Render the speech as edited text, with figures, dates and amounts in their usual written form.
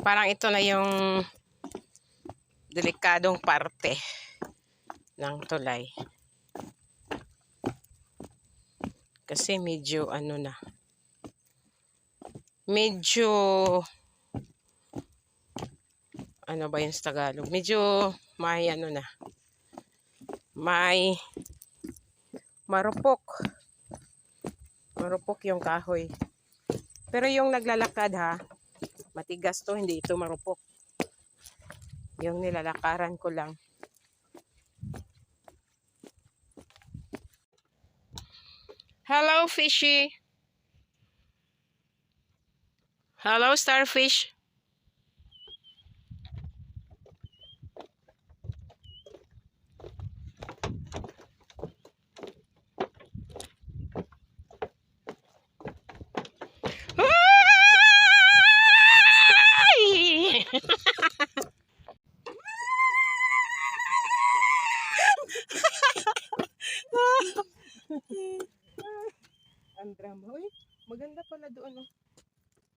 Parang ito na yung delikadong parte ng tulay. Kasi medyo ano na. Medyo ano ba yung sa Tagalog? Medyo may ano na. May marupok. Marupok yung kahoy. Pero yung naglalakad ha, matigas to, hindi ito marupok. Yung nilalakaran ko lang. Hello, fishy. Hello, starfish. Ang drama. Uy, maganda pala doon. Oh.